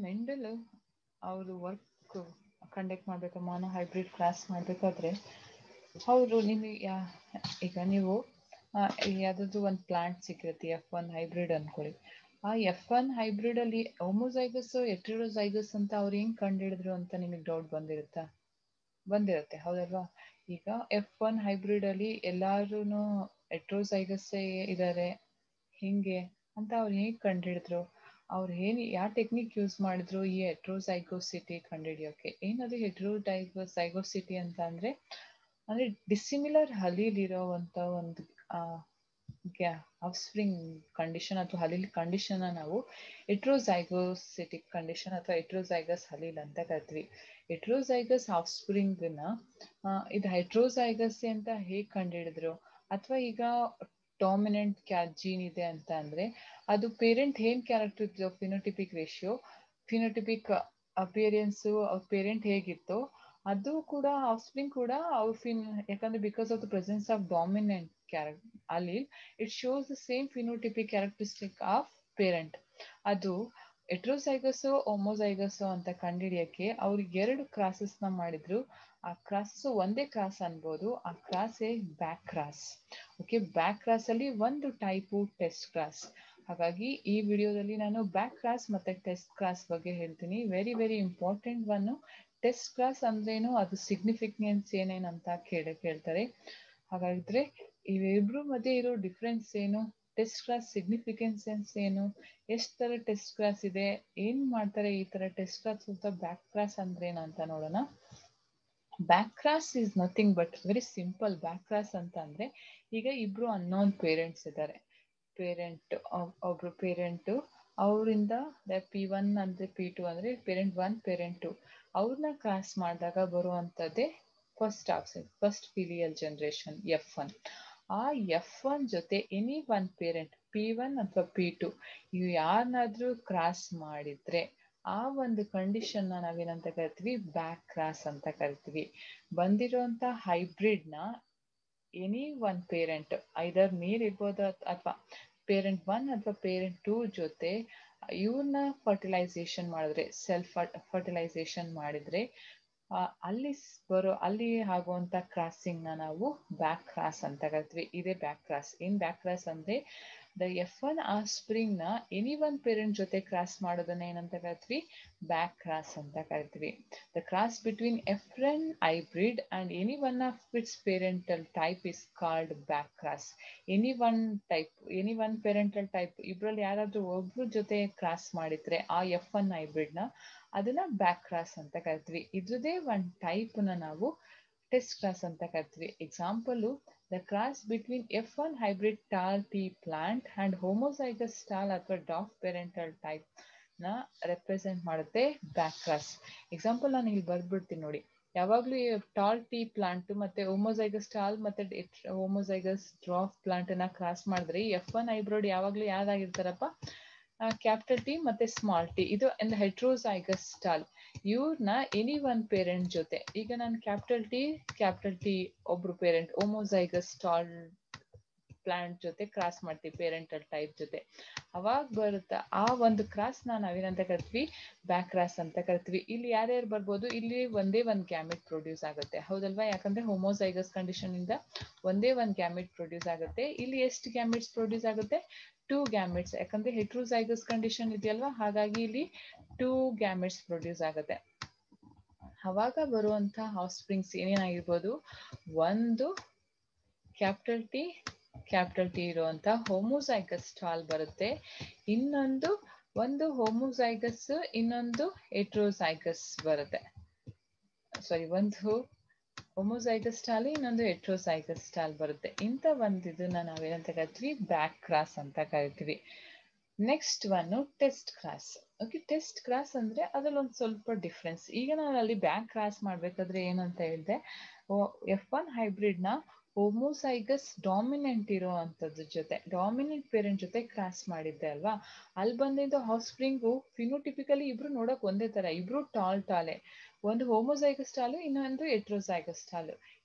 Mendel ಅವರು work conduct ಮಾಡಬೇಕು ಮಾನೋ hybrid class ಮಾಡಬೇಕಾದ್ರೆ ಅವರು ನಿಮಗೆ ಈಗ ನೀವು ಯಾವುದಾದ್ರು ಒಂದು ಪ್ಲಾಂಟ್ ಸಿಕ್ಕಿರುತ್ತೆ F1 ಹೈಬ್ರಿಡ್ ಅಂದ್ಕೊಳ್ಳಿ. ಆ F1 ಹೈಬ್ರಿಡಲ್ಲಿ ಹೋಮೋಜೈಗಸ್ ಹೆಟ್ರೋಜೈಗಸ್ ಅಂತ ಅವ್ರು ಹೆಂಗೆ ಕಂಡುಹಿಡಿದ್ರು ಅಂತ ನಿಮಗೆ ಡೌಟ್ ಬಂದಿರುತ್ತೆ ಹೌದಲ್ವಾ. ಈಗ F1 ಹೈಬ್ರಿಡಲ್ಲಿ ಎಲ್ಲರೂ ಹೆಟ್ರೋಜೈಗಸ್ಸೇ ಇದ್ದಾರೆ ಹಿಂಗೆ ಅಂತ ಅವ್ರು ಹೇಗೆ ಕಂಡುಹಿಡಿದ್ರು, ಅವ್ರು ಯಾವ ಟೆಕ್ನಿಕ್ ಯೂಸ್ ಮಾಡಿದ್ರು ಈ ಹೆಟ್ರೋಜೈಗೋಸಿಟಿ ಕಂಡುಹಿಡಿಯೋಕ್ಕೆ. ಏನದು ಹೆಟ್ರೋಜೈಗೋಸಿಟಿ ಅಂತ ಅಂದರೆ ಡಿಸಿಮಿಲರ್ ಹಲೀಲಿರೋವಂಥ ಒಂದು ಆಫ್ಸ್ಪ್ರಿಂಗ್ ಕಂಡೀಷನ್ ಅಥವಾ ಹಲೀಲ್ ಕಂಡೀಷನ್ನ ನಾವು ಹೆಟ್ರೋಜೈಗೋಸಿಟಿಕ್ ಕಂಡೀಷನ್ ಅಥವಾ ಹೆಟ್ರೋಜೈಗಸ್ ಹಲೀಲ್ ಅಂತ ಕರಿತೀವಿ. ಹೆಟ್ರೋಜೈಗಸ್ ಆಫ್ಸ್ಪ್ರಿಂಗ್ನ ಇದು ಹೆಟ್ರೋಜೈಗಸ್ ಅಂತ ಹೇಗೆ ಕಂಡುಹಿಡಿದ್ರು, ಅಥವಾ ಈಗ ಡಾಮಿನೆಂಟ್ ಜೀನ್ ಇದೆ ಅಂತ ಅಂದರೆ ಅದು ಪೇರೆಂಟ್ ಏನು ಕ್ಯಾರೆಕ್ಟರ್ ಇತ್ತು, ಫಿನೋಟಿಪಿಕ್ ರೇಷಿಯೋ, ಫಿನೋಟಿಪಿಕ್ ಅಪಿಯರೆನ್ಸು ಅವ್ರ ಪೇರೆಂಟ್ ಹೇಗಿತ್ತು ಅದು ಕೂಡ ಆಫ್ಸ್ಪ್ರಿಂಗ್ ಕೂಡ ಯಾಕಂದರೆ because of the presence of dominant allele it shows the same phenotypic characteristic of parent. ಅದು ಹೆಟ್ರೋಜೈಗಸ್ಸು ಹೋಮೋಜೈಗಸ್ಸು ಅಂತ ಕಂಡುಹಿಡಿಯೋಕ್ಕೆ ಅವ್ರು 2 ಕ್ರಾಸಸ್ನ ಮಾಡಿದ್ರು. ಆ ಕ್ರಾಸಸ್ಸು ಒಂದೇ ಕ್ರಾಸ್ ಅನ್ಬೋದು, ಆ ಕ್ರಾಸೇ ಬ್ಯಾಕ್ ಕ್ರಾಸ್. ಓಕೆ, ಬ್ಯಾಕ್ ಕ್ರಾಸಲ್ಲಿ ಒಂದು ಟೈಪು ಟೆಸ್ಟ್ ಕ್ರಾಸ್. ಹಾಗಾಗಿ ಈ ವಿಡಿಯೋದಲ್ಲಿ ನಾನು ಬ್ಯಾಕ್ ಕ್ರಾಸ್ ಮತ್ತು ಟೆಸ್ಟ್ ಕ್ರಾಸ್ ಬಗ್ಗೆ ಹೇಳ್ತೀನಿ. Very very important one. Test cross ಅಂದ್ರೇನು, ಅದು ಸಿಗ್ನಿಫಿಕೆನ್ಸ್ ಏನೇನಂತ ಕೇಳ್ತಾರೆ. ಹಾಗಾದರೆ ಇವಿಬ್ರು ಮಧ್ಯೆ ಇರೋ ಡಿಫ್ರೆನ್ಸ್ ಏನು, ಟೆಸ್ಟ್ ಕ್ಲಾಸ್ ಸಿಗ್ನಿಫಿಕೆನ್ಸ್ ಏನು, ಎಷ್ಟು ಥರ ಟೆಸ್ಟ್ ಕ್ಲಾಸ್ ಇದೆ, ಏನು ಮಾಡ್ತಾರೆ ಈ ಥರ ಟೆಸ್ಟ್ ಕ್ಲಾಸ್ ಅಂತ ಬ್ಯಾಕ್ ಕ್ಲಾಸ್ ಅಂದ್ರೇನು ಅಂತ ನೋಡೋಣ. Back cross is nothing but very simple. Back cross ಅಂತ ಅಂದರೆ ಈಗ ಇಬ್ಬರು ಅನ್ನೋನ್ ಪೇರೆಂಟ್ಸ್ ಇದ್ದಾರೆ. ಒಬ್ಬರು ಪೇರೆಂಟು ಅವರಿಂದ P1 ಅಂದರೆ P2 ಅಂದರೆ ಪೇರೆಂಟ್ 1 ಪೇರೆಂಟ್ 2 ಅವ್ರನ್ನ ಕ್ರಾಸ್ ಮಾಡಿದಾಗ ಬರುವಂಥದ್ದೇ ಫಸ್ಟ್ ಫಿಲಿಯಲ್ ಜನರೇಷನ್ F1. ಆ F1 ಜೊತೆ ಎನಿ ಒನ್ ಪೇರೆಂಟ್ P1 ಅಥವಾ P2 ಇವು ಯಾರನ್ನಾದ್ರೂ ಕ್ರಾಸ್ ಮಾಡಿದರೆ ಆ ಒಂದು ಕಂಡೀಷನ್ನ ನಾವೇನಂತ ಕರಿತೀವಿ, ಬ್ಯಾಕ್ ಕ್ರಾಸ್ ಅಂತ ಕರಿತೀವಿ. ಬಂದಿರೋಂಥ ಹೈಬ್ರಿಡ್ನ ಎನಿ ಒನ್ ಪೇರೆಂಟ್ ಐದರ್ ಮೇಲ್ ಇರ್ಬೋದು ಅಥವಾ ಪೇರೆಂಟ್ 1 ಅಥವಾ ಪೇರೆಂಟ್ 2 ಜೊತೆ ಇವ್ರನ್ನ ಫರ್ಟಿಲೈಸೇಷನ್ ಮಾಡಿದ್ರೆ, ಸೆಲ್ಫ್ ಫರ್ಟಿಲೈಸೇಷನ್ ಮಾಡಿದರೆ ಅಲ್ಲಿ ಆಗುವಂಥ ಕ್ರಾಸಿಂಗ್ನ ನಾವು ಬ್ಯಾಕ್ ಕ್ರಾಸ್ ಅಂತ ಕರಿತೀವಿ. ಇದೇ ಬ್ಯಾಕ್ ಕ್ರಾಸ್. ಏನು ಬ್ಯಾಕ್ ಕ್ರಾಸ್ ಅಂದರೆ ದ F1 ಆಫ್ಸ್ಪ್ರಿಂಗ್ನ ಎನಿ ಒನ್ ಪೇರೆಂಟ್ ಜೊತೆ ಕ್ರಾಸ್ ಮಾಡೋದನ್ನ ಏನಂತ ಕರಿತೀವಿ, ಬ್ಯಾಕ್ ಕ್ರಾಸ್ ಅಂತ ಕರಿತೀವಿ. The cross between F1 hybrid and any one of its parental type is called back cross. Any one parental type ಇಬ್ಬರಲ್ಲಿ ಯಾರಾದರೂ ಒಬ್ಬರ ಜೊತೆ ಕ್ರಾಸ್ ಮಾಡಿದರೆ ಆ F1 ಹೈಬ್ರಿಡ್ನ ಅದನ್ನ ಬ್ಯಾಕ್ ಕ್ರಾಸ್ ಅಂತ ಕರಿತೀವಿ. ಇದ್ರದೇ ಒಂದು ಟೈಪ್ನ ನಾವು ಟೆಸ್ಟ್ ಕ್ರಾಸ್ ಅಂತ ಕರಿತೀವಿ. Example, the cross between F1 hybrid tall T plant and homozygous tall ಅಥವಾ ಡಾಫ್ ಪೇರೆಂಟಲ್ ಟೈಪ್ನ ರೆಪ್ರೆಸೆಂಟ್ ಮಾಡುತ್ತೆ ಬ್ಯಾಕ್ ಕ್ರಾಸ್. ಎಕ್ಸಾಂಪಲ್ ನಾನು ಇಲ್ಲಿ ಬರ್ಬಿಡ್ತೀನಿ ನೋಡಿ. ಯಾವಾಗಲೂ ಟಾಲ್ ಟಿ ಪ್ಲಾಂಟ್ ಮತ್ತು ಹೋಮೋಜೈಗಸ್ ಟಾಲ್ ಮತ್ತು ಹೋಮೋಜೈಗಸ್ ಡ್ರಾಫ್ ಪ್ಲಾಂಟನ್ನು ಕ್ರಾಸ್ ಮಾಡಿದ್ರೆ F1 ಹೈಬ್ರಿಡ್ ಯಾವಾಗಲೂ ಯಾವ್ದಾಗಿರ್ತಾರಪ್ಪ, ಕ್ಯಾಪಿಟಲ್ ಟಿ ಮತ್ತು ಸ್ಮಾಲ್ ಟಿ. ಇದು ಹೆಟ್ರೋಜೈಗಸ್ ಟಾಲ್. ಇವ್ರನ್ನ ಎನಿ ಒನ್ ಪೇರೆಂಟ್ ಜೊತೆ, ಈಗ ನಾನು ಕ್ಯಾಪಿಟಲ್ ಟಿ ಒಬ್ರು ಪೇರೆಂಟ್ ಹೋಮೋಜೈಗಸ್ ಟಾಲ್ ಪ್ಲಾಂಟ್ ಜೊತೆ ಕ್ರಾಸ್ ಮಾಡ್ತೀವಿ ಪೇರೆಂಟಲ್ ಟೈಪ್ ಜೊತೆ, ಅವಾಗ ಬರುತ್ತಾ ಆ ಒಂದು ಕ್ರಾಸ್ನ ನಾವೇನಂತ ಕರಿತೀವಿ, ಬ್ಯಾಕ್ ಕ್ರಾಸ್ ಅಂತ ಕರಿತೀವಿ. ಇಲ್ಲಿ ಯಾರ್ಯಾರು ಬರ್ಬೋದು, ಇಲ್ಲಿ ಒಂದೇ ಒಂದು ಗ್ಯಾಮೆಟ್ ಪ್ರೊಡ್ಯೂಸ್ ಆಗುತ್ತೆ ಹೌದಲ್ವಾ, ಯಾಕಂದರೆ ಹೋಮೋಜೈಗಸ್ ಕಂಡೀಷನಿಂದ ಒಂದೇ ಒಂದು ಗ್ಯಾಮೆಟ್ ಪ್ರೊಡ್ಯೂಸ್ ಆಗುತ್ತೆ. ಇಲ್ಲಿ ಎಷ್ಟು ಗ್ಯಾಮೆಟ್ಸ್ ಪ್ರೊಡ್ಯೂಸ್ ಆಗುತ್ತೆ, 2 ಗ್ಯಾಮೆಟ್ಸ್. ಯಾಕಂದರೆ ಹೆಟ್ರೋಜೈಗಸ್ ಕಂಡೀಷನ್ ಇದೆಯಲ್ವಾ, ಹಾಗಾಗಿ ಇಲ್ಲಿ 2 ಗ್ಯಾಮೆಟ್ಸ್ ಪ್ರೊಡ್ಯೂಸ್ ಆಗುತ್ತೆ. ಆವಾಗ ಬರುವಂಥ ಆಫ್ಸ್ಪ್ರಿಂಗ್ಸ್ ಏನೇನಾಗಿರ್ಬೋದು, ಒಂದು ಕ್ಯಾಪಿಟಲ್ ಟಿ ಇರುವಂಥ ಹೋಮೋಜೈಗಸ್ ಟಾಲ್ ಬರುತ್ತೆ, ಒಂದು ಹೋಮೋಜೈಗಸ್, ಇನ್ನೊಂದು ಹೆಟ್ರೋಜೈಗಸ್ ಬರುತ್ತೆ. ಒಂದು ಹೋಮೋಜೈಗಸ್ ಟಾಲ್, ಇನ್ನೊಂದು ಹೆಟ್ರೋಜೈಗಸ್ ಟಾಲ್ ಬರುತ್ತೆ. ಇಂಥ ಒಂದು ಇದನ್ನ ನಾವೇನಂತ ಕರಿತೀವಿ, ಬ್ಯಾಕ್ ಕ್ರಾಸ್ ಅಂತ ಕರಿತೀವಿ. Next one test cross. Okay, test cross ಅಂದರೆ ಅದರಲ್ಲಿ ಒಂದು ಸ್ವಲ್ಪ ಡಿಫ್ರೆನ್ಸ್. ಈಗ ನಾನು ಅಲ್ಲಿ ಬ್ಯಾಕ್ ಕ್ರಾಸ್ ಮಾಡಬೇಕಾದ್ರೆ ಏನಂತ ಹೇಳಿದೆ, F1 ಹೈಬ್ರಿಡ್ನ ಹೋಮೋಸೈಗಸ್ ಡಾಮಿನೆಂಟ್ ಇರೋ ಅಂಥದ್ದು ಜೊತೆ, ಡಾಮಿನೆಂಟ್ ಪೇರೆಂಟ್ ಜೊತೆ ಕ್ರಾಸ್ ಮಾಡಿದ್ದೆ ಅಲ್ವಾ, ಅಲ್ಲಿ ಬಂದಿದ್ದು ಆಫ್ಸ್ಪ್ರಿಂಗು ಫಿನೋಟಿಪಿಕಲಿ ಇಬ್ರು ನೋಡೋಕೆ ಒಂದೇ ಥರ, ಇಬ್ರು ಟಾಲೆ, ಒಂದು ಹೋಮೋಸೈಗಸ್ ಟಾಲು, ಇನ್ನೊಂದು ಹೆಟ್ರೋಸೈಗಸ್ ಟಾಲು.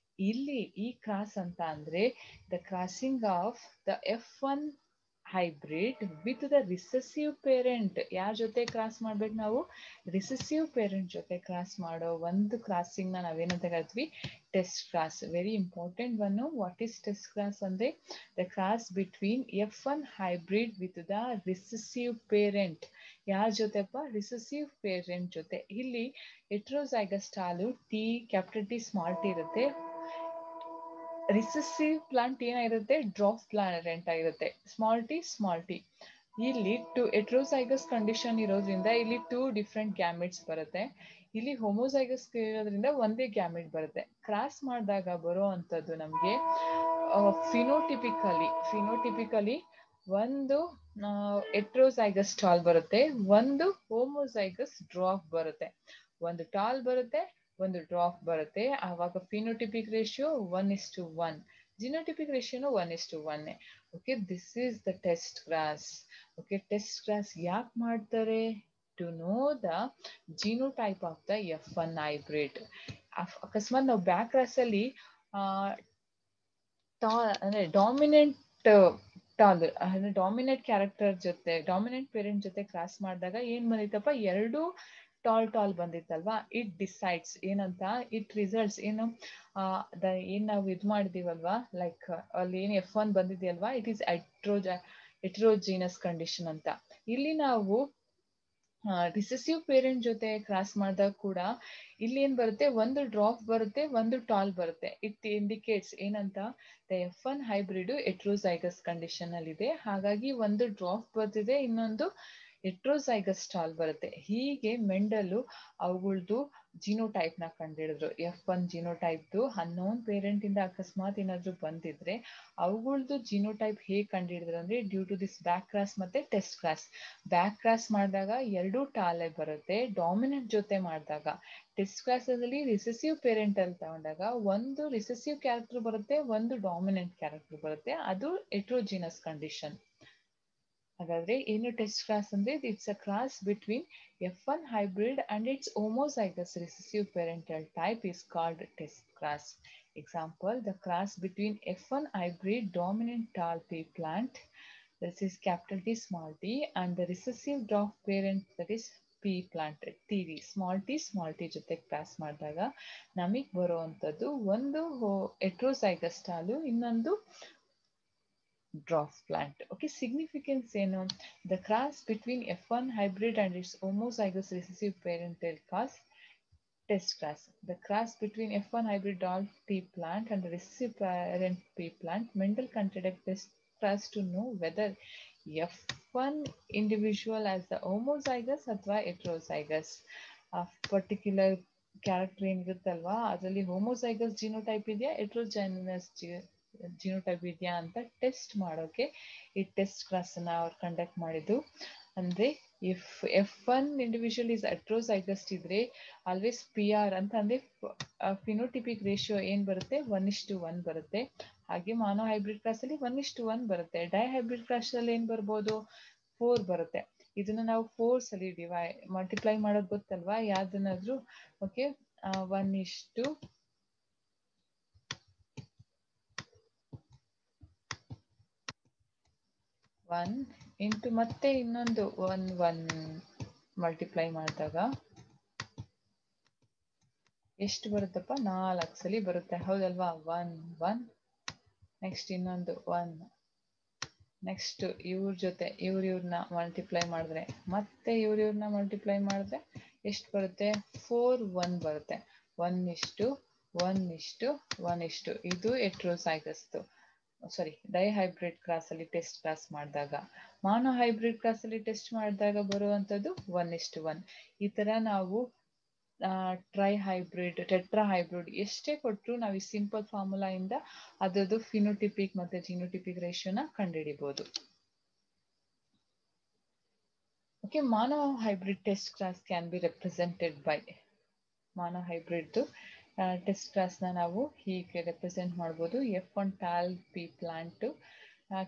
ಇಲ್ಲಿ ಈ ಕ್ರಾಸ್ ಅಂತ ಅಂದರೆ the crossing of the F1 hybrid with the recessive parent. ಯಾರ ಜೊತೆ ಕ್ರಾಸ್ ಮಾಡ್ಬೇಕು ನಾವು? ರಿಸೆಸಿವ್ ಪೇರೆಂಟ್ ಜೊತೆ ಕ್ರಾಸ್ ಮಾಡೋ ಒಂದು ಕ್ರಾಸಿಂಗ್ ನ ನಾವೇನಂತ ಕರಿತೀವಿ? Test cross. Very important one. What is test cross ಅಂದ್ರೆ the cross between F1 hybrid with the recessive parent. ಯಾರ ಜೊತೆಪ್ಪ? ರಿಸೆಸಿವ್ ಪೇರೆಂಟ್ ಜೊತೆ. ಇಲ್ಲಿ heterozygous tall T capital T small T ಇರುತ್ತೆ. ರಿಸೆಸಿವ್ ಪ್ಲಾಂಟ್ ಏನಾಗಿರುತ್ತೆ? ಡ್ರಾಪ್ ಪ್ಲಾನೆಂಟ್ ಆಗಿರುತ್ತೆ. Small T. ಇಲ್ಲಿ two heterozygous condition ಇರೋದ್ರಿಂದ ಇಲ್ಲಿ 2 ಡಿಫ್ರೆಂಟ್ ಗ್ಯಾಮೆಟ್ಸ್ ಬರುತ್ತೆ. ಇಲ್ಲಿ ಹೋಮೋಜೈಗಸ್ ಇರೋದ್ರಿಂದ ಒಂದೇ ಗ್ಯಾಮೆಟ್ ಬರುತ್ತೆ. ಕ್ರಾಸ್ ಮಾಡಿದಾಗ ಬರೋ ಅಂಥದ್ದು ನಮಗೆ ಫಿನೋಟಿಪಿಕಲಿ ಒಂದು ಹೆಟ್ರೋಜೈಗಸ್ ಟಾಲ್ ಬರುತ್ತೆ, ಒಂದು ಹೋಮೋಜೈಗಸ್ ಡ್ರಾಪ್ ಬರುತ್ತೆ. ಒಂದು ಟಾಲ್ ಬರುತ್ತೆ, ಒಂದು ಡ್ರಾಪ್ ಬರುತ್ತೆ. ಆವಾಗ ಫಿನೋಟಿಪಿಕ್ ರೇಷಿಯೋ 1:1, ಜಿನೋಟಿಪಿಕ್ ರೇಷಿಯೋನು 1:1. Okay, this is the test cross. Okay, test cross ಯಾಕೆ ಮಾಡ್ತಾರೆ? To know the genotype of the F1 hybrid. ಅಕಸ್ಮಾತ್ ನಾವು ಬ್ಯಾಕ್ ಕ್ರಾಸ್ ಅಲ್ಲಿ ಅಂದ್ರೆ ಡಾಮಿನೆಂಟ್ ಕ್ಯಾರೆಕ್ಟರ್ ಜೊತೆ, ಡಾಮಿನೆಂಟ್ ಪೇರೆಂಟ್ ಜೊತೆ ಕ್ರಾಸ್ ಮಾಡಿದಾಗ ಏನ್ ಬಂದಿತ್ತಪ್ಪ? 2 ಟಾಲ್ ಬಂದಿತ್ತಲ್ವಾ? ಇಟ್ ಡಿಸೈಡ್ಸ್ ಏನಂತ? ಇಟ್ ರಿಸಲ್ಟ್ಸ್ ಏನು? ಏನ್ ನಾವು ಇದು ಮಾಡಿದೀವಲ್ವಾ, ಲೈಕ್ ಅಲ್ಲಿ ಏನ್ F1 ಬಂದಿದೆಯಲ್ವಾ, ಇಟ್ ಈಸ್ ಹೆಟ್ರೋಜಿನಸ್ ಕಂಡೀಷನ್ ಅಂತ. ಇಲ್ಲಿ ನಾವು ರಿಸೆಸಿವ್ ಪೇರೆಂಟ್ ಜೊತೆ ಕ್ರಾಸ್ ಮಾಡಿದಾಗ ಕೂಡ ಇಲ್ಲಿ ಏನ್ ಬರುತ್ತೆ? ಒಂದು ಡ್ರಾಪ್ ಬರುತ್ತೆ, ಒಂದು ಟಾಲ್ ಬರುತ್ತೆ. ಇಟ್ ಇಂಡಿಕೇಟ್ಸ್ ಏನಂತ? ದ F1 ಹೈಬ್ರಿಡ್ ಹೆಟ್ರೋಜೈಗಸ್ ಕಂಡೀಷನ್ ಅಲ್ಲಿ ಇದೆ. ಹಾಗಾಗಿ ಒಂದು ಡ್ರಾಪ್ ಬರ್ತಿದೆ, ಇನ್ನೊಂದು ಹೆಟ್ರೋಜೈಗಸ್ ಟಾಲ್ ಬರುತ್ತೆ. ಹೀಗೆ ಮೆಂಡಲ್ ಅವುಗಳದ್ದು ಜಿನೋಟೈಪ್ ನ ಕಂಡಿಡಿದ್ರು. F1 ಜಿನೋಟೈಪ್ದು ಅನ್ನೋನ್ ಪೇರೆಂಟ್ ಇಂದ ಅಕಸ್ಮಾತ್ ಏನಾದ್ರು ಬಂದಿದ್ರೆ ಅವುಗಳದ್ದು ಜಿನೋಟೈಪ್ ಹೇಗೆ ಕಂಡಿಡಿದ್ರು ಅಂದ್ರೆ due to this back cross ಮತ್ತೆ ಟೆಸ್ಟ್ ಕ್ರಾಸ್. ಬ್ಯಾಕ್ ಕ್ರಾಸ್ ಮಾಡಿದಾಗ 2 ಟಾಲೆ ಬರುತ್ತೆ, ಡಾಮಿನೆಂಟ್ ಜೊತೆ ಮಾಡಿದಾಗ. ಟೆಸ್ಟ್ ಕ್ರಾಸ್ ಅಲ್ಲಿ ರಿಸೆಸಿವ್ ಪೇರೆಂಟ್ ಅಲ್ಲಿ ತಗೊಂಡಾಗ ಒಂದು ರಿಸೆಸಿವ್ ಕ್ಯಾರೆಕ್ಟರ್ ಬರುತ್ತೆ, ಒಂದು ಡಾಮಿನೆಂಟ್ ಕ್ಯಾರೆಕ್ಟರ್ ಬರುತ್ತೆ. ಅದು ಹೆಟ್ರೋಜಿನಸ್ ಕಂಡೀಷನ್. ಹಾಗಾದ್ರೆ ಏನು ಟೆಸ್ಟ್ ಕ್ರಾಸ್ ಅಂದ್ರೆ? It's a cross between F1 hybrid and its homozygous recessive parental type is called test class. Example, the cross between F1 hybrid dominant tall pea plant, this is capital T small t, and the recessive drop parent, that is pea plant, TV small t ಜೊತೆ cross ಮಾಡಿದಾಗ ನಮಗೆ ಬರುವಂತದ್ದು ಒಂದು ಹೆಟ್ರೋಜೈಗಸ್ tall, ಇನ್ನೊಂದು drop plant. Okay, significance ಏನು? The cross between F1 hybrid and its homozygous recessive parental cause test class. The cross between F1 hybrid doll pea plant and the recessive parent pea plant, Mendel conducted test class to know whether F1 individual as the homozygous ಅಥವಾ heterozygous. Particular character ಏನಿರುತ್ತಲ್ವಾ ಅದರಲ್ಲಿ homozygous genotype ಇದೆಯಾ, ಹೆಟ್ರೋಜೈನಸ್ genotype ಇದೆಯಾ ಅಂತ test ಮಾಡೋಕೆ ಈ test class ಅನ್ನ ಅವ್ರು conduct ಮಾಡಿದ್ದು. ಅಂದ್ರೆ ಇಫ್ F1 ಇಂಡಿವಿಜುವಲ್ ಇಸ್ ಹೆಟ್ರೋಜೈಗಸ್ ಇದ್ರೆ ಆಲ್ವೇಸ್ PR ಅಂತ ಅಂದ್ರೆ ಫಿನೋಟಿಪಿಕ್ ರೇಷಿಯೋ ಏನ್ ಬರುತ್ತೆ? 1:1 ಬರುತ್ತೆ. ಹಾಗೆ ಮಾನೋ ಹೈಬ್ರಿಡ್ ಕ್ಲಾಸ್ ಅಲ್ಲಿ 1:1 ಬರುತ್ತೆ. ಡೈ ಹೈಬ್ರಿಡ್ ಕ್ಲಾಸ್ ಅಲ್ಲಿ ಏನ್ ಬರ್ಬೋದು? 4 ಬರುತ್ತೆ. ಇದನ್ನ ನಾವು 4 ಸಲಿ ಮಲ್ಟಿಪ್ಲೈ ಮಾಡೋದು ಗೊತ್ತಲ್ವಾ ಯಾವ್ದನ್ನಾದ್ರೂ? ಓಕೆ, 1:1 ಇಂಟು ಮತ್ತೆ ಇನ್ನೊಂದು 1 ಮಲ್ಟಿಪ್ಲೈ ಮಾಡಿದಾಗ ಎಷ್ಟು ಬರುತ್ತಪ್ಪ? 4 ಸಲಿ ಬರುತ್ತೆ, ಹೌದಲ್ವಾ? 1 ನೆಕ್ಸ್ಟ್ ಇನ್ನೊಂದು 1, ನೆಕ್ಸ್ಟ್ ಇವ್ರ ಜೊತೆ ಇವ್ರನ್ನ ಮಲ್ಟಿಪ್ಲೈ ಮಾಡಿದ್ರೆ ಮತ್ತೆ ಇವ್ರನ್ನ ಮಲ್ಟಿಪ್ಲೈ ಮಾಡಿದ್ರೆ ಎಷ್ಟು ಬರುತ್ತೆ? 4 1 ಬರುತ್ತೆ. 1:1:1. ಇದು ಹೆಟ್ರೋಜೈಗಸ್, ಸಾರಿ ಡೈ ಹೈಬ್ರಿಡ್ ಕ್ಲಾಸ್ ಅಲ್ಲಿ ಟೆಸ್ಟ್ ಕ್ಲಾಸ್ ಮಾಡಿದಾಗ. ಮಾನೋ ಹೈಬ್ರಿಡ್ ಕ್ಲಾಸ್ ಅಲ್ಲಿ ಟೆಸ್ಟ್ ಮಾಡಿದಾಗ ಬರುವಂತದ್ದು 1:1. ಈ ತರ ನಾವು ಟ್ರೈ ಹೈಬ್ರಿಡ್, ಟೆಟ್ರಾ ಹೈಬ್ರಿಡ್ ಎಷ್ಟೇ ಕೊಟ್ಟರು ನಾವು ಈ ಸಿಂಪಲ್ ಫಾರ್ಮುಲಾ ಇಂದ ಅದರದ್ದು ಫಿನೋಟಿಪಿಕ್ ಮತ್ತೆ ಜಿನೋಟಿಪಿಕ್ ರೇಷಿಯೋನ ಕಂಡುಹಿಡಿಬಹುದು. Okay, monohybrid test cross can be represented by, monohybrid test cross ನ ನಾವು ಹೀಗೆ ರೆಪ್ರೆಸೆಂಟ್ ಮಾಡ್ಬೋದು. F1 tall pea plant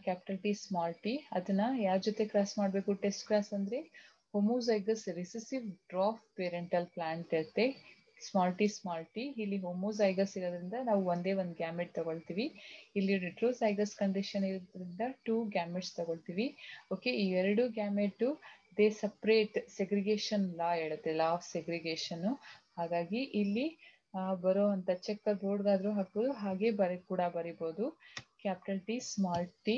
capital T small t, ಅದನ್ನ ಯಾರ ಜೊತೆ ಕ್ರಾಸ್ ಮಾಡಬೇಕು? ಟೆಸ್ಟ್ ಕ್ಲಾಸ್ ಅಂದ್ರೆ homozygous recessive dwarf parental plant ಇರುತ್ತೆ ಸ್ಮಾಲ್ ಟಿ ಇಲ್ಲಿ ಹೋಮೋಸೈಗಸ್ ಇರೋದ್ರಿಂದ ನಾವು ಒಂದೇ ಒಂದು ಗ್ಯಾಮೆಟ್ ತಗೊಳ್ತೀವಿ. ಇಲ್ಲಿ ರೆಟ್ರೋಸೈಗಸ್ ಕಂಡೀಷನ್ ಇರೋದ್ರಿಂದ 2 ಗ್ಯಾಮೆಟ್ಸ್ ತಗೊಳ್ತೀವಿ. ಓಕೆ, ಈ 2 ಗ್ಯಾಮೆಟು ದೇ ಸಪ್ರೇಟ್ ಸೆಗ್ರಿಗೇಷನ್ ಲಾ ಹೇಳುತ್ತೆ, ಲಾ ಆಫ್ ಸೆಗ್ರಿಗೇಷನ್. ಹಾಗಾಗಿ ಇಲ್ಲಿ ಬರೋ ಅಂತ ಚೆಕ್ಕರ್ ಬೋರ್ಡ್ಗಾದ್ರೂ ಹಾಕ್ಬೋದು, ಹಾಗೆ ಕೂಡ ಬರಿಬೋದು. ಕ್ಯಾಪಿಟಲ್ ಟಿ ಸ್ಮಾಲ್ ಟಿ,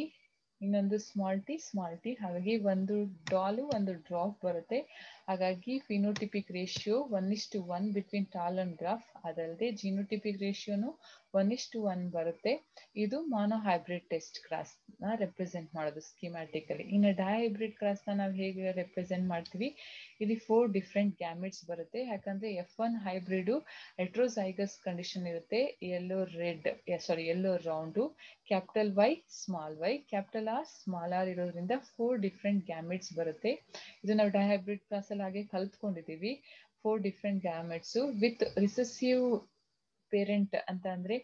ಇನ್ನೊಂದು ಸ್ಮಾಲ್ ಟಿ. ಹಾಗಾಗಿ ಒಂದು ಡಾಲು ಒಂದು ಡ್ರಾಪ್ ಬರುತ್ತೆ. ಹಾಗಾಗಿ phenotypic ratio 1:1 between tall and graph. ಅದಲ್ಲದೆ ಜಿನೋಟಿಪಿಕ್ ರೇಷಿಯೋನು 1:1 ಬರುತ್ತೆ. ಇದು ಮಾನೋ ಹೈಬ್ರಿಡ್ ಟೆಸ್ಟ್ ಕ್ರಾಸ್ ನ ರೆಪ್ರೆಸೆಂಟ್ ಮಾಡೋದು ಸ್ಕೀಮ್ಯಾಟಿಕಲಿ. ಇನ್ನು ಡೈಹೈಬ್ರಿಡ್ ಕ್ರಾಸ್ ನ ನಾವು ಹೇಗೆ ರೆಪ್ರೆಸೆಂಟ್ ಮಾಡ್ತೀವಿ, ಇಲ್ಲಿ 4 ಡಿಫ್ರೆಂಟ್ ಗ್ಯಾಮೆಟ್ಸ್ ಬರುತ್ತೆ. ಯಾಕಂದ್ರೆ F1 ಹೈಬ್ರಿಡ್ ಹೆಟ್ರೋಸೈಗಸ್ ಕಂಡೀಷನ್ ಇರುತ್ತೆ. Yellow round, capital Y small Y, capital R small R ಇರೋದ್ರಿಂದ 4 ಡಿಫ್ರೆಂಟ್ ಗ್ಯಾಮೆಟ್ಸ್ ಬರುತ್ತೆ. ಇದು ನಾವು ಡೈಹೈಬ್ರಿಡ್ ಕ್ಲಾಸ್ ಅಲ್ಲಿ ಹಾಗೆ ಕಲ್ತ್ಕೊಂಡಿದೀವಿ. 4 different gametes with recessive parent ಅಂತ ಅಂದ್ರೆ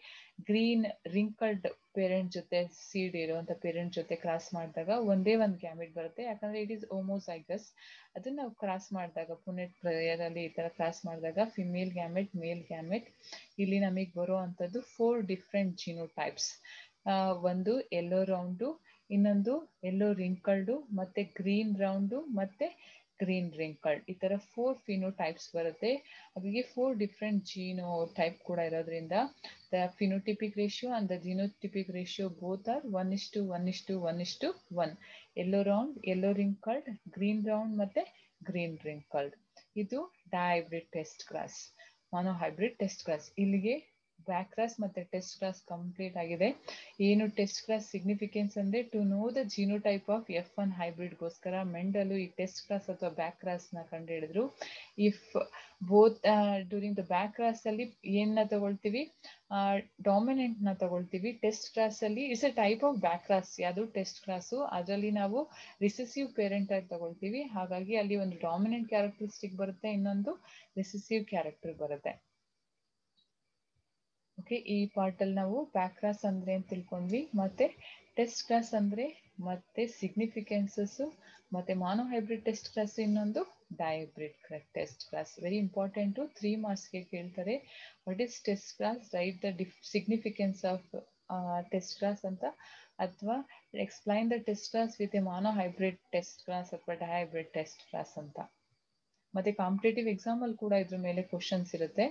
ಗ್ರೀನ್ ರಿಂಕಲ್ಡ್ ಪೇರೆಂಟ್ ಜೊತೆ ಸೀಡ್ ಇರುವಂತ ಪೇರೆಂಟ್ ಜೊತೆ ಕ್ರಾಸ್ ಮಾಡಿದಾಗ ಒಂದೇ ಒಂದು ಗ್ಯಾಮೆಟ್ ಬರುತ್ತೆ. ಯಾಕಂದ್ರೆ ಇಟ್ ಇಸ್ ಹೋಮೋಸೈಗಸ್. ಅದನ್ನ ನಾವು ಕ್ರಾಸ್ ಮಾಡಿದಾಗ ಪುನೆಟ್ ಪ್ರೇಯರ್ ಅಲ್ಲಿ ಈ ತರ ಕ್ರಾಸ್ ಮಾಡಿದಾಗ ಫಿಮೇಲ್ ಗ್ಯಾಮೆಟ್, ಮೇಲ್ ಗ್ಯಾಮೆಟ್. ಇಲ್ಲಿ ನಮಗೆ ಬರೋ ಅಂತದ್ದು 4 ಡಿಫ್ರೆಂಟ್ ಜಿನೋಟೈಪ್ಸ್. ಒಂದು ಯೆಲ್ಲೋ ರೌಂಡು, ಇನ್ನೊಂದು ಯೆಲ್ಲೋ ರಿಂಕಲ್ಡು, ಮತ್ತೆ ಗ್ರೀನ್ ರೌಂಡು, ಮತ್ತೆ ಗ್ರೀನ್ ರಿಂಕಲ್ಡ್. ಈ ತರ 4 ಫಿನೋಟೈಪ್ಸ್ ಬರುತ್ತೆ. ಹಾಗಾಗಿ 4 ಡಿಫ್ರೆಂಟ್ ಜೀನೋ ಟೈಪ್ ಕೂಡ ಇರೋದ್ರಿಂದ the phenotypic ratio and the genotypic ratio both are 1:1:1:1. Yellow round, yellow wrinkled, green round ಮತ್ತೆ ಗ್ರೀನ್ ರಿಂಕಲ್ಡ್. ಇದು dihybrid test cross, monohybrid test cross. ಇಲ್ಲಿಗೆ ಬ್ಯಾಕ್ ಕ್ರಾಸ್ ಮತ್ತೆ ಟೆಸ್ಟ್ ಕ್ಲಾಸ್ ಕಂಪ್ಲೀಟ್ ಆಗಿದೆ. ಏನು test cross significance ಅಂದ್ರೆ to know the genotype of F1 hybrid ಗೋಸ್ಕರ Mendel ಈ test cross ಅಥವಾ ಬ್ಯಾಕ್ ಕ್ರಾಸ್ ನ ಕಂಡು ಹಿಡಿದ್ರು. If both during the back cross ಅಲ್ಲಿ ಏನ್ನ ತಗೊಳ್ತೀವಿ, ಡಾಮಿನೆಂಟ್ ನ ತಗೊಳ್ತೀವಿ. ಟೆಸ್ಟ್ ಕ್ಲಾಸ್ ಅಲ್ಲಿ it's a type of back cross, ಯಾವುದು ಟೆಸ್ಟ್ ಕ್ಲಾಸು. ಅದರಲ್ಲಿ ನಾವು ರಿಸೆಸಿವ್ ಪೇರೆಂಟ್ ಆಗಿ ತಗೊಳ್ತೀವಿ. ಹಾಗಾಗಿ ಅಲ್ಲಿ ಒಂದು ಡಾಮಿನೆಂಟ್ ಕ್ಯಾರೆಕ್ಟರಿಸ್ಟಿಕ್ ಬರುತ್ತೆ, ಇನ್ನೊಂದು ರಿಸೆಸಿವ್ ಕ್ಯಾರೆಕ್ಟರ್ ಬರುತ್ತೆ. ಓಕೆ, ಈ ಪಾರ್ಟ್ ಅಲ್ಲಿ ನಾವು ಬ್ಯಾಕ್ ಕ್ರಾಸ್ ಅಂದ್ರೆ ಅಂತ ತಿಳ್ಕೊಂಡ್ವಿ, ಮತ್ತೆ ಟೆಸ್ಟ್ ಕ್ಲಾಸ್ ಅಂದ್ರೆ ಮತ್ತೆ ಸಿಗ್ನಿಫಿಕೆನ್ಸಸ್, ಮತ್ತೆ ಮಾನೋ ಹೈಬ್ರಿಡ್ ಟೆಸ್ಟ್ ಕ್ಲಾಸ್, ಇನ್ನೊಂದು dihybrid test cross. Very important, 3 ಮಾರ್ಕ್ಸ್ಗೆ ಕೇಳ್ತಾರೆ. What is test cross, right the significance of test cross ಅಂತ, ಅಥವಾ explain the test cross with a monohybrid test cross ಅಥವಾ dihybrid test cross ಅಂತ. ಮತ್ತೆ competitive exam ಅಲ್ಲಿ ಕೂಡ ಇದ್ರ ಮೇಲೆ ಕ್ವಶನ್ಸ್ ಇರುತ್ತೆ.